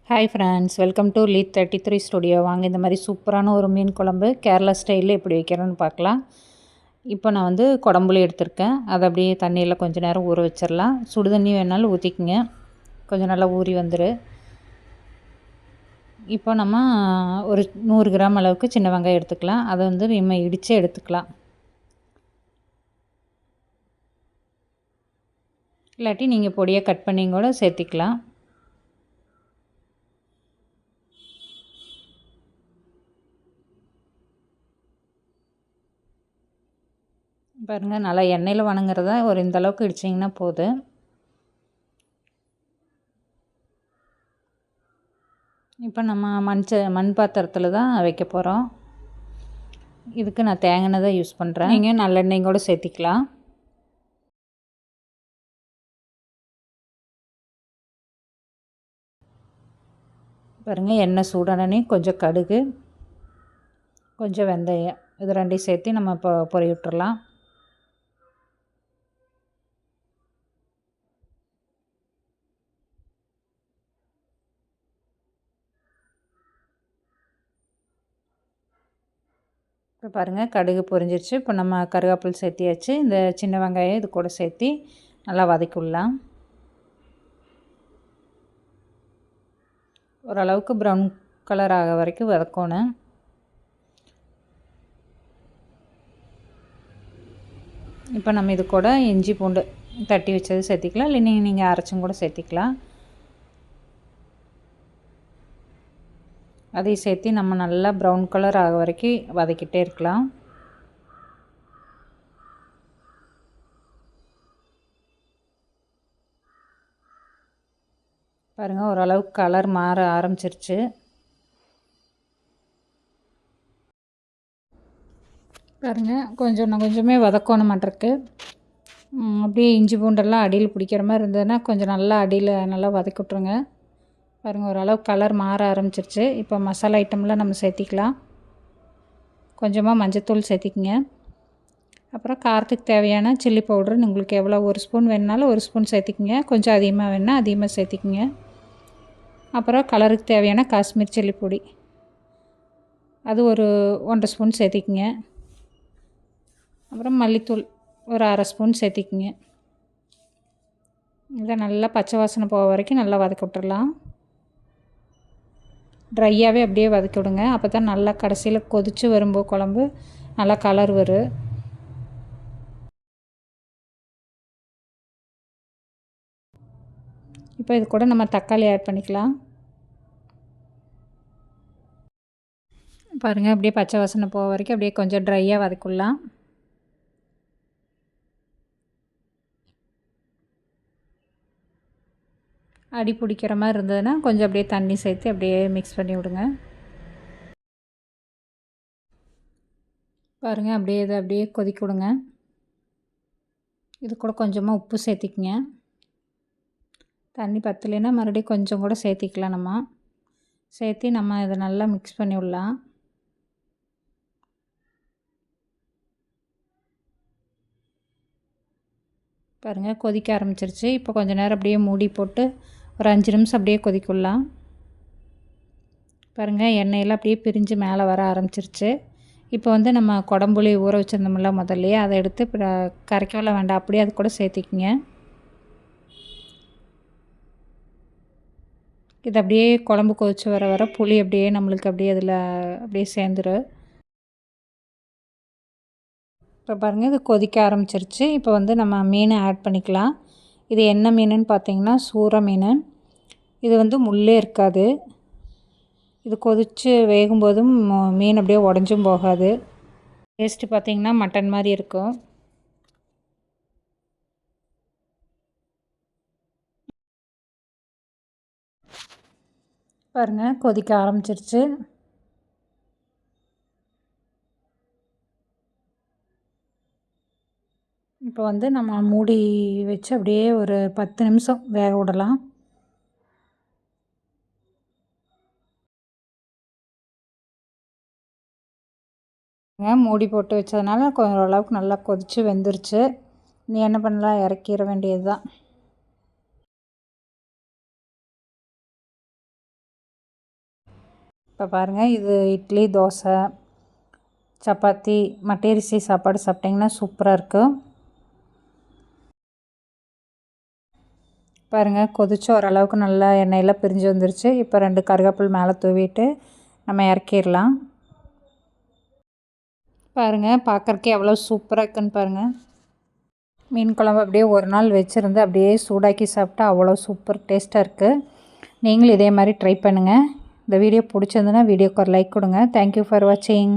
Hi friends, welcome to Leeth 33 studio. வாங்க இந்த மாதிரி சூப்பரான ஒரு மீன் குழம்பு கேரளா ஸ்டைலில் எப்படி வைக்கிறேன்னு பார்க்கலாம். இப்போ நான் வந்து குடம்புளி எடுத்திருக்கேன். அதை அப்படியே தண்ணியில் கொஞ்சம் நேரம் ஊற வச்சிடலாம். சுடு தண்ணி வேணாலும் ஊற்றிக்குங்க, கொஞ்சம் நல்லா ஊறி வந்துடும். இப்போ நம்ம ஒரு 100 கிராம் அளவுக்கு சின்ன வெங்காயம் எடுத்துக்கலாம். அதை வந்து நம்ம இடித்து எடுத்துக்கலாம். இல்லாட்டி நீங்கள் பொடியை கட் பண்ணி கூட சேர்த்திக்கலாம். பாருங்கள், நல்லா எண்ணெயில் வணங்குறதா ஒரு இந்த அளவுக்கு இடிச்சிங்கன்னா போதும். இப்போ நம்ம மண் பாத்திரத்தில் தான் வைக்க போகிறோம். இதுக்கு நான் தேங்காய் எண்ணெய் தான் யூஸ் பண்ணுறேன். நீங்கள் நல்லெண்ணெய் கூட சேர்த்திக்கலாம். பாருங்கள், எண்ணெய் சூடானே கொஞ்சம் கடுகு, கொஞ்சம் வெந்தயம், இது ரெண்டையும் சேர்த்து நம்ம இப்போ பொரிய விட்டுறலாம். இப்போ பாருங்கள், கடுகு பொரிஞ்சிருச்சு. இப்போ நம்ம கருவேப்பிலை சேர்த்தியாச்சு. இந்த சின்ன வெங்காயம் இது கூட சேர்த்து நல்லா வதக்கிடலாம். ஓரளவுக்கு ப்ரௌன் கலர் ஆக வரைக்கும் வதக்கணும். இப்போ நம்ம இது கூட இஞ்சி பூண்டு தட்டி வச்சது சேர்த்திக்கலாம், இல்லை நீங்கள் அரைச்சும் கூட சேர்த்திக்கலாம். அதையும் சேர்த்து நம்ம நல்லா ப்ரௌன் கலர் ஆக வரைக்கும் வதக்கிட்டே இருக்கலாம். பாருங்கள், ஓரளவுக்கு கலர் மாற ஆரம்பிச்சிருச்சு. பாருங்கள், கொஞ்சமே வதக்கணும் மாட்டிருக்கு. அப்படியே இஞ்சி பூண்டெல்லாம் அடியில் பிடிக்கிற மாதிரி இருந்ததுன்னா கொஞ்சம் நல்லா அடியில் நல்லா வதக்கி விட்ருங்க. பாருங்கள், ஓரளவுக்கு கலர் மாற ஆரம்பிச்சிருச்சு. இப்போ மசாலா ஐட்டம்லாம் நம்ம சேர்த்திக்கலாம். கொஞ்சமாக மஞ்சத்தூள் சேர்த்திக்கிங்க. அப்புறம் காரத்துக்கு தேவையான சில்லி பவுட்ரு உங்களுக்கு எவ்வளோ, 1 ஸ்பூன் வேணுனாலும் 1 ஸ்பூன் சேர்த்திக்கிங்க. கொஞ்சம் அதிகமாக வேணுன்னா அதிகமாக சேர்த்திக்கிங்க. அப்புறம் கலருக்கு தேவையான காஷ்மீர் சில்லி பொடி, அது ஒரு 1.5 ஸ்பூன் சேர்த்திக்கிங்க. அப்புறம் மல்லித்தூள் ஒரு 1/2 ஸ்பூன் சேர்த்திக்கிங்க. இதை நல்லா பச்சை வாசனை போக வரைக்கும் நல்லா வதக்கி விட்டுடலாம். ட்ரையாகவே அப்படியே வதக்கி விடுங்க. அப்போ தான் நல்லா கடைசியில் கொதித்து வரும்போது குழம்பு நல்லா கலர் வரும். இப்போ இது கூட நம்ம தக்காளி ஆட் பண்ணிக்கலாம். பாருங்கள், அப்படியே பச்சை வாசனை போக வரைக்கும் அப்படியே கொஞ்சம் ட்ரையாக வதக்கிடலாம். அடி பிடிக்கிற மாதிரி இருந்ததுன்னா கொஞ்சம் அப்படியே தண்ணி சேர்த்து அப்படியே மிக்ஸ் பண்ணி விடுங்க. பாருங்கள், அப்படியே இதை அப்படியே கொதிக்க விடுங்க. இது கூட கொஞ்சமாக உப்பு சேர்த்திக்கிங்க. தண்ணி பத்தலைன்னா மறுபடியும் கொஞ்சம் கூட சேர்த்திக்கலாம். நம்ம சேர்த்து நம்ம இதை நல்லா மிக்ஸ் பண்ணி விடலாம். பாருங்கள், கொதிக்க ஆரம்பிச்சிருச்சு. இப்போ கொஞ்சம் நேரம் அப்படியே மூடி போட்டு ஒரு 5 நிமிஷம் அப்படியே கொதிக்க விடலாம். பாருங்கள், எண்ணெயெல்லாம் அப்படியே பிரிஞ்சு மேலே வர ஆரம்பிச்சிருச்சு. இப்போ வந்து நம்ம குடம்புளி ஊற வச்சுருந்தோம்ல முதல்லையே, அதை எடுத்து இப்போ கரைக்கவெல்லாம் வேண்டாம், அப்படியே அது கூட சேர்த்திக்கிங்க. இது அப்படியே குழம்பு கொதிச்சு வர புளி அப்படியே நம்மளுக்கு அப்படியே அதில் அப்படியே சேர்ந்துடும். இப்போ பாருங்கள், இது கொதிக்க ஆரம்பிச்சிருச்சு. இப்போ வந்து நம்ம மீனை ஆட் பண்ணிக்கலாம். இது என்ன மீனுன்னு பார்த்தீங்கன்னா சூரை மீன். இது வந்து முள்ளே இருக்காது. இது கொதித்து வேகும்போதும் மீன் அப்படியே உடஞ்சும் போகாது. டேஸ்ட்டு பார்த்திங்கன்னா மட்டன் மாதிரி இருக்கும். பாருங்கள், கொதிக்க ஆரம்பிச்சிருச்சு. இப்போ வந்து நம்ம மூடி வச்சு அப்படியே ஒரு 10 நிமிஷம் வேக விடலாம். மூடி போட்டு வச்சதுனால ஓரளவுக்கு நல்லா கொதித்து வெந்துருச்சு. நீ என்ன பண்ணலாம், இறக்கிற வேண்டியது தான். இப்போ பாருங்கள், இது இட்லி, தோசை, சப்பாத்தி, மட்டரிசி சாப்பாடு சாப்பிட்டிங்கன்னா சூப்பராக இருக்கும். பாருங்கள், கொதிச்சு ஓரளவுக்கு நல்லா எண்ணெயெல்லாம் பிரிஞ்சு வந்துருச்சு. இப்போ 2 கருவேப்பிலை மேலே தூவிட்டு நம்ம இறக்கிடலாம். பாருங்கள், பார்க்குறக்கே எவ்வளோ சூப்பராக இருக்குன்னு பாருங்கள். மீன் குழம்பு அப்படியே ஒரு நாள் வச்சுருந்து அப்படியே சூடாக்கி சாப்பிட்டா அவ்வளோ சூப்பர் டேஸ்ட்டாக இருக்குது. நீங்களும் இதே மாதிரி ட்ரை பண்ணுங்கள். இந்த வீடியோ பிடிச்சிருந்துன்னா வீடியோக்கு ஒரு லைக் கொடுங்க. தேங்க்யூ ஃபார் வாட்சிங்.